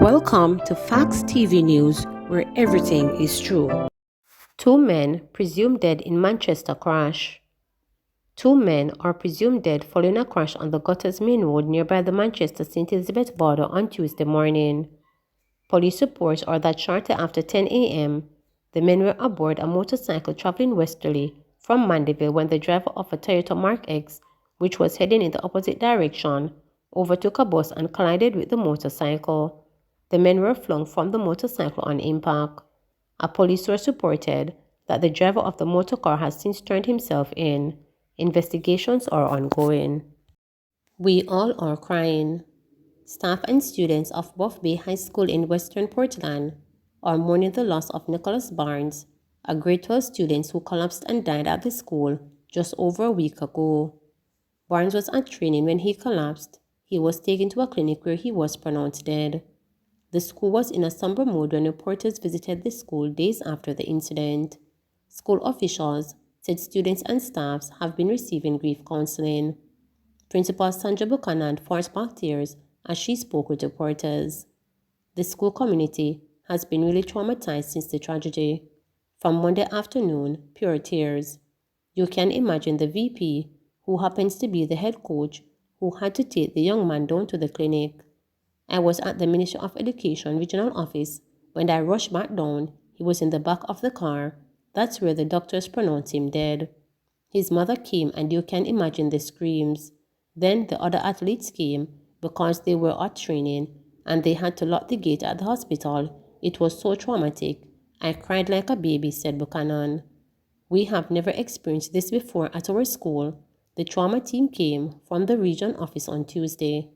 Welcome to Facts TV News, where everything is true. Two men presumed dead in Manchester crash. Two men are presumed dead following a crash on the Gutters Main Road nearby the Manchester St. Elizabeth border on Tuesday morning. Police reports are that shortly after 10 a.m., the men were aboard a motorcycle traveling westerly from Mandeville when the driver of a Toyota Mark X, which was heading in the opposite direction, overtook a bus and collided with the motorcycle. The men were flung from the motorcycle on impact. A police source reported that the driver of the motor car has since turned himself in. Investigations are ongoing. We all are crying. Staff and students of Buff Bay High School in Western Portland are mourning the loss of Nicholas Barnes, a grade 12 student who collapsed and died at the school just over a week ago. Barnes was at training when he collapsed. He was taken to a clinic where he was pronounced dead. The school was in a somber mood when reporters visited the school days after the incident. School officials said students and staffs have been receiving grief counseling. Principal Sandra Buchanan forced back tears as she spoke with reporters. The school community has been really traumatized since the tragedy. From Monday afternoon, pure tears. You can imagine the VP, who happens to be the head coach, who had to take the young man down to the clinic. I was at the Ministry of Education regional office. When I rushed back down, he was in the back of the car. That's where the doctors pronounced him dead. His mother came and you can imagine the screams. Then the other athletes came because they were at training and they had to lock the gate at the hospital. It was so traumatic. I cried like a baby, said Buchanan. We have never experienced this before at our school. The trauma team came from the region office on Tuesday.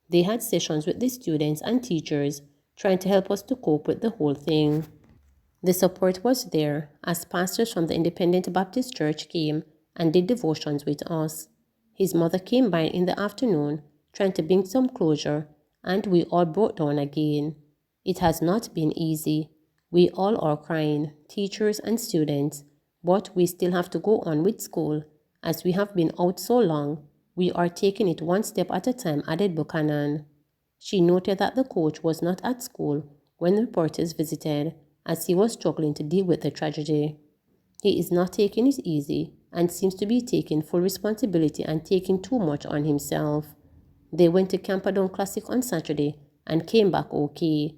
They had sessions with the students and teachers trying to help us to cope with the whole thing. The support was there as pastors from the Independent Baptist Church came and did devotions with us. His mother came by in the afternoon trying to bring some closure, and we all broke down again. It has not been easy. We all are crying, teachers and students, but we still have to go on with school. As we have been out so long, we are taking it one step at a time, added Buchanan. She noted that the coach was not at school when reporters visited, as he was struggling to deal with the tragedy. He is not taking it easy and seems to be taking full responsibility and taking too much on himself. They went to Camperdown Classic on Saturday and came back okay.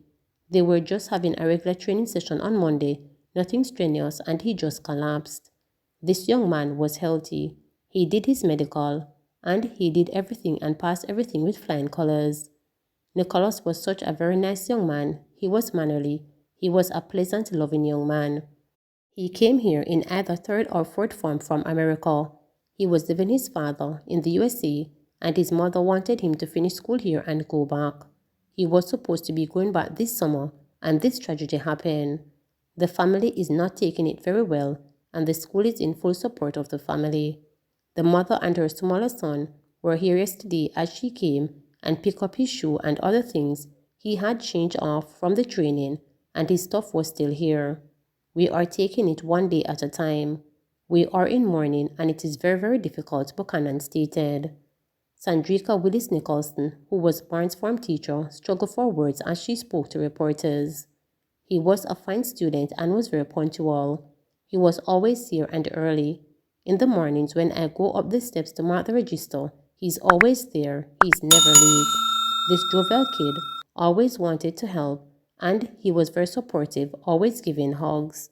They were just having a regular training session on Monday, nothing strenuous, and he just collapsed. This young man was healthy. He did his medical, and he did everything and passed everything with flying colors. Nicholas was such a very nice young man. He was mannerly. He was a pleasant, loving young man. He came here in either third or fourth form from America. He was living his father in the USA, and his mother wanted him to finish school here and go back. He was supposed to be going back this summer, and this tragedy happened. The family is not taking it very well, and the school is in full support of the family. The mother and her smaller son were here yesterday as she came and picked up his shoe and other things he had changed off from the training, and his stuff was still here. We are taking it one day at a time. We are in mourning and it is very, very difficult, Buchanan stated. Sandrika Willis Nicholson, who was Barnes' form teacher, struggled for words as she spoke to reporters. He was a fine student and was very punctual. He was always here and early. In the mornings when I go up the steps to mark the register, he's always there. He's never late. This jovial kid always wanted to help, and he was very supportive, always giving hugs.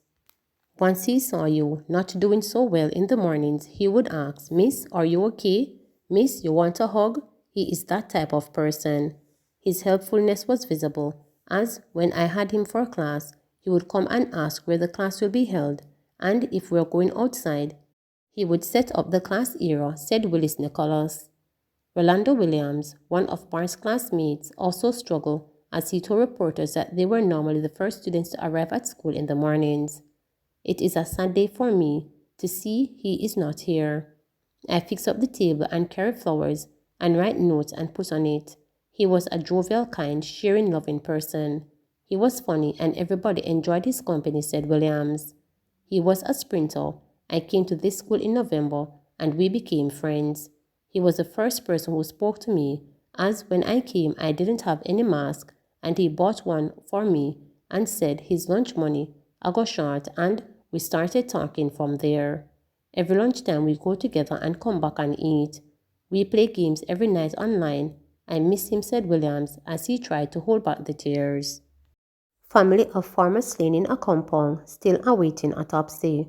Once he saw you not doing so well in the mornings, he would ask, "Miss, are you okay? Miss, you want a hug?" He is that type of person. His helpfulness was visible, as when I had him for class, he would come and ask where the class will be held, and if we are going outside, he would set up the class area, said Willis Nicholas. Rolando Williams, one of Barnes' classmates, also struggled as he told reporters that they were normally the first students to arrive at school in the mornings. It is a sad day for me to see he is not here. I fix up the table and carry flowers and write notes and put on it. He was a jovial, kind, sharing, loving person. He was funny and everybody enjoyed his company, said Williams. He was a sprinter. I came to this school in November and we became friends. He was the first person who spoke to me, as when I came I didn't have any mask and he bought one for me and said his lunch money I got short, and we started talking from there. Every lunchtime we go together and come back and eat. We play games every night online. I miss him, said Williams as he tried to hold back the tears. Family of former slain in a compound still awaiting autopsy.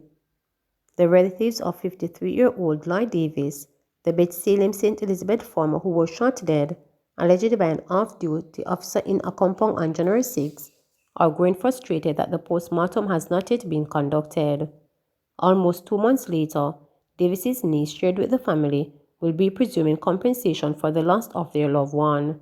The relatives of 53-year-old Lloyd Davis, the Bethlehem St. Elizabeth farmer who was shot dead, allegedly by an off-duty officer in a compound on January 6, are growing frustrated that the post-mortem has not yet been conducted. Almost 2 months later, Davis's niece shared with the family will be presuming compensation for the loss of their loved one.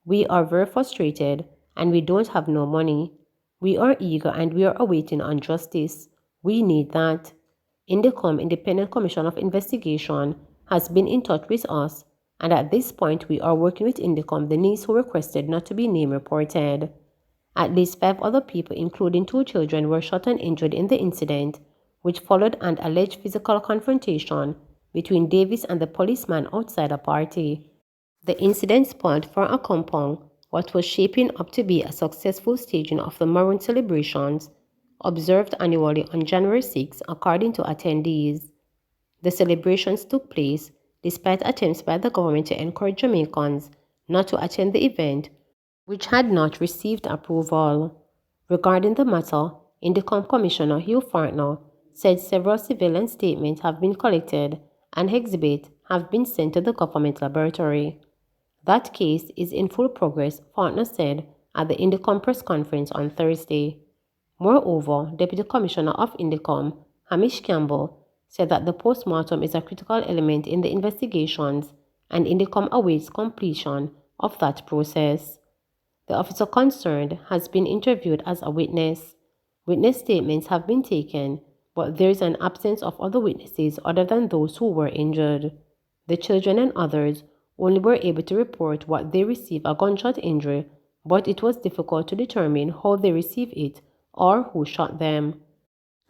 We are very frustrated and we don't have no money. We are eager and we are awaiting on justice. We need that. Indicom Independent Commission of Investigation has been in touch with us, and at this point we are working with Indicom, the niece who requested not to be name reported. At least 5 other people, including 2 children, were shot and injured in the incident, which followed an alleged physical confrontation between Davis and the policeman outside a party. The incident spoiled for a compound what was shaping up to be a successful staging of the Maroon celebrations, observed annually on January 6, according to attendees. The celebrations took place despite attempts by the government to encourage Jamaicans not to attend the event, which had not received approval. Regarding the matter, Indicom Commissioner Hugh Fartner said several surveillance statements have been collected and exhibits have been sent to the government laboratory. That case is in full progress, Fartner said at the Indicom press conference on Thursday. Moreover, Deputy Commissioner of Indicom, Hamish Campbell, said that the post-mortem is a critical element in the investigations and Indicom awaits completion of that process. The officer concerned has been interviewed as a witness. Witness statements have been taken, but there is an absence of other witnesses other than those who were injured. The children and others only were able to report what they received a gunshot injury, but it was difficult to determine how they received it or who shot them.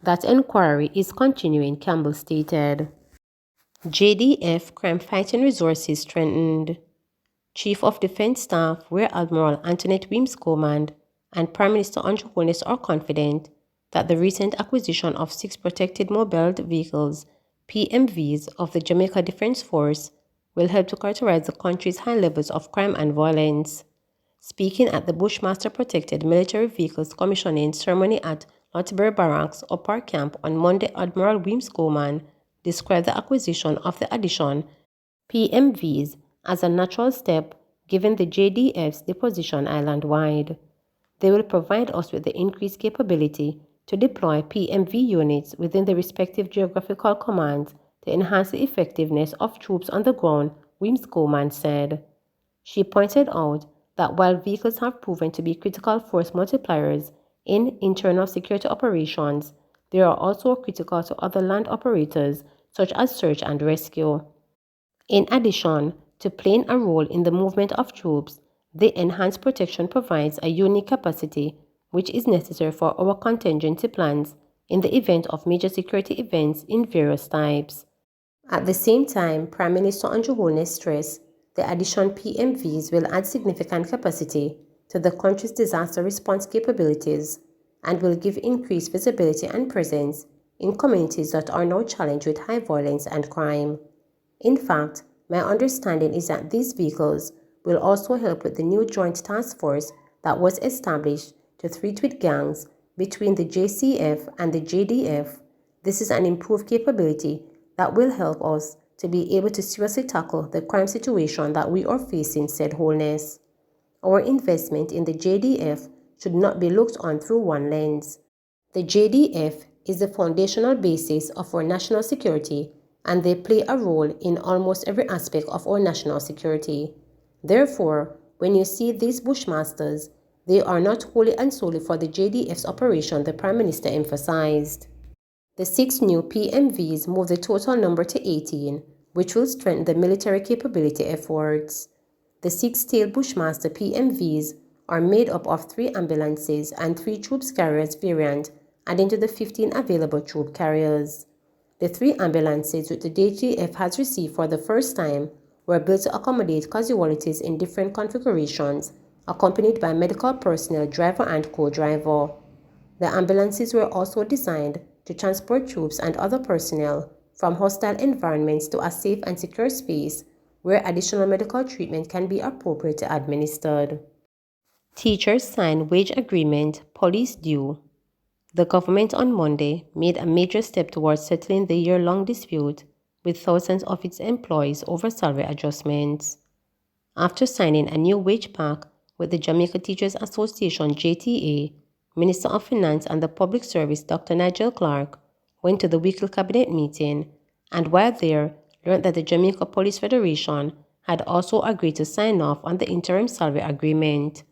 That inquiry is continuing, Campbell stated. JDF crime-fighting resources strengthened. Chief of Defense Staff Rear Admiral Antoinette Weems Coleman and Prime Minister Andrew Holness are confident that the recent acquisition of 6 protected mobile vehicles, PMVs, of the Jamaica Defense Force will help to characterize the country's high levels of crime and violence. Speaking at the Bushmaster Protected Military Vehicles Commissioning ceremony at Lotbury Barracks, Upper Camp on Monday, Admiral Weems Coleman described the acquisition of the addition PMVs as a natural step given the JDF's deposition island-wide. They will provide us with the increased capability to deploy PMV units within the respective geographical commands to enhance the effectiveness of troops on the ground, Weems Coleman said. She pointed out that while vehicles have proven to be critical force multipliers in internal security operations, they are also critical to other land operators such as search and rescue. In addition to playing a role in the movement of troops, the enhanced protection provides a unique capacity which is necessary for our contingency plans in the event of major security events in various types. At the same time, Prime Minister Andrew Holness stressed the addition PMVs will add significant capacity to the country's disaster response capabilities and will give increased visibility and presence in communities that are now challenged with high violence and crime. In fact, my understanding is that these vehicles will also help with the new joint task force that was established to treat with gangs between the JCF and the JDF. This is an improved capability that will help us to be able to seriously tackle the crime situation that we are facing, said Holness. Our investment in the JDF should not be looked on through one lens. The JDF is the foundational basis of our national security, and they play a role in almost every aspect of our national security. Therefore, when you see these Bushmasters, they are not wholly and solely for the JDF's operation, the Prime Minister emphasized. The 6 new PMVs move the total number to 18, which will strengthen the military capability efforts. The 6 tail Bushmaster PMVs are made up of 3 ambulances and 3 troops carriers variant, adding to the 15 available troop carriers. The 3 ambulances which the JGF has received for the first time were built to accommodate casualties in different configurations accompanied by medical personnel, driver and co-driver. The ambulances were also designed to transport troops and other personnel from hostile environments to a safe and secure space where additional medical treatment can be appropriately administered. Teachers sign wage agreement, police due. The government on Monday made a major step towards settling the year-long dispute with thousands of its employees over salary adjustments. After signing a new wage pact with the Jamaica Teachers Association (JTA), Minister of Finance and the Public Service Dr. Nigel Clark went to the weekly cabinet meeting and while there learned that the Jamaica Police Federation had also agreed to sign off on the interim salary agreement.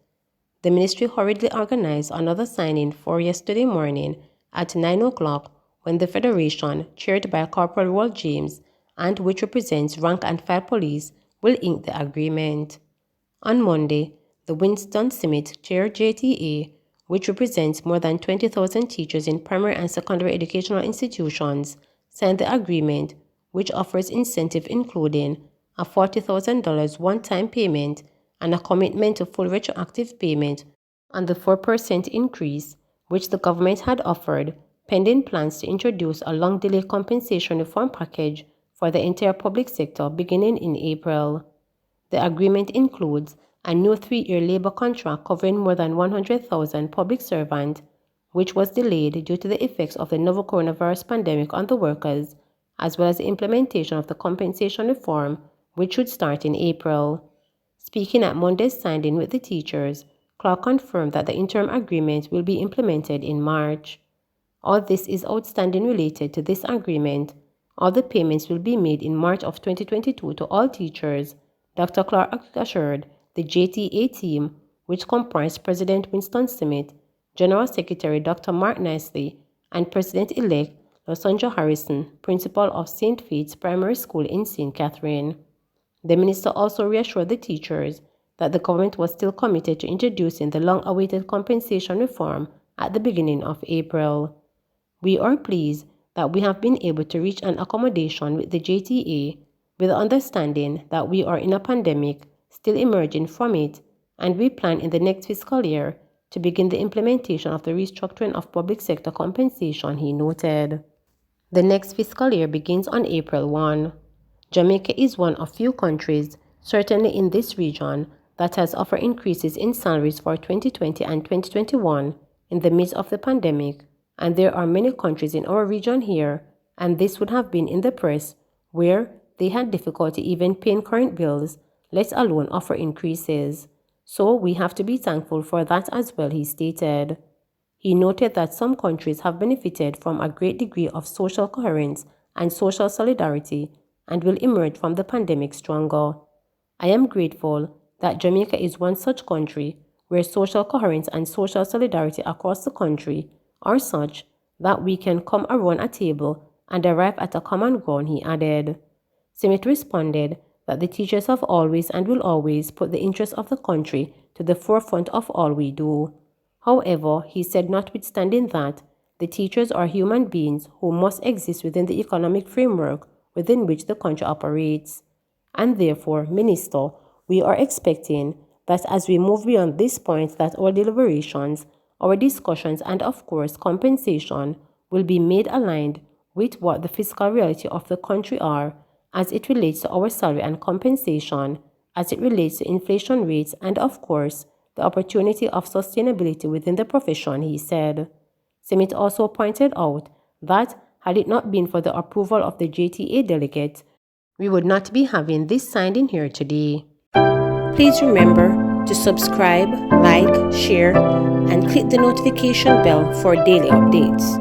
The ministry hurriedly organized another signing for yesterday morning at 9 o'clock when the Federation, chaired by Corporal Roy James and which represents rank and file police, will ink the agreement. On Monday, the Winston Smith, chair JTA, which represents more than 20,000 teachers in primary and secondary educational institutions, signed the agreement, which offers incentive including a $40,000 one-time payment and a commitment to full retroactive payment on the 4% increase, which the government had offered, pending plans to introduce a long-delayed compensation reform package for the entire public sector beginning in April. The agreement includes a new 3-year labor contract covering more than 100,000 public servants, which was delayed due to the effects of the novel coronavirus pandemic on the workers, as well as the implementation of the compensation reform, which should start in April. Speaking at Monday's signing with the teachers, Clark confirmed that the interim agreement will be implemented in March. All this is outstanding related to this agreement. All the payments will be made in March of 2022 to all teachers, Dr. Clark assured the JTA team, which comprised President Winston Smith, General Secretary Dr. Mark Nicely, and President-elect Losandra Harrison, principal of St. Faith's Primary School in St. Catherine. The minister also reassured the teachers that the government was still committed to introducing the long-awaited compensation reform at the beginning of April. We are pleased that we have been able to reach an accommodation with the JTA with the understanding that we are in a pandemic, still emerging from it, and we plan in the next fiscal year to begin the implementation of the restructuring of public sector compensation, he noted. The next fiscal year begins on April 1. Jamaica is one of few countries, certainly in this region, that has offered increases in salaries for 2020 and 2021 in the midst of the pandemic, and there are many countries in our region here, and this would have been in the press, where they had difficulty even paying current bills, let alone offer increases. So we have to be thankful for that as well, he stated. He noted that some countries have benefited from a great degree of social coherence and social solidarity and will emerge from the pandemic stronger. I am grateful that Jamaica is one such country where social coherence and social solidarity across the country are such that we can come around a table and arrive at a common ground, he added. Smith responded that the teachers have always and will always put the interests of the country to the forefront of all we do. However, he said notwithstanding that, the teachers are human beings who must exist within the economic framework within which the country operates. And therefore, Minister, we are expecting that as we move beyond this point that our deliberations, our discussions and of course compensation will be made aligned with what the fiscal reality of the country are as it relates to our salary and compensation, as it relates to inflation rates and of course the opportunity of sustainability within the profession, he said. Smith also pointed out that had it not been for the approval of the JTA delegates, we would not be having this signed in here today. Please remember to subscribe, like, share, and click the notification bell for daily updates.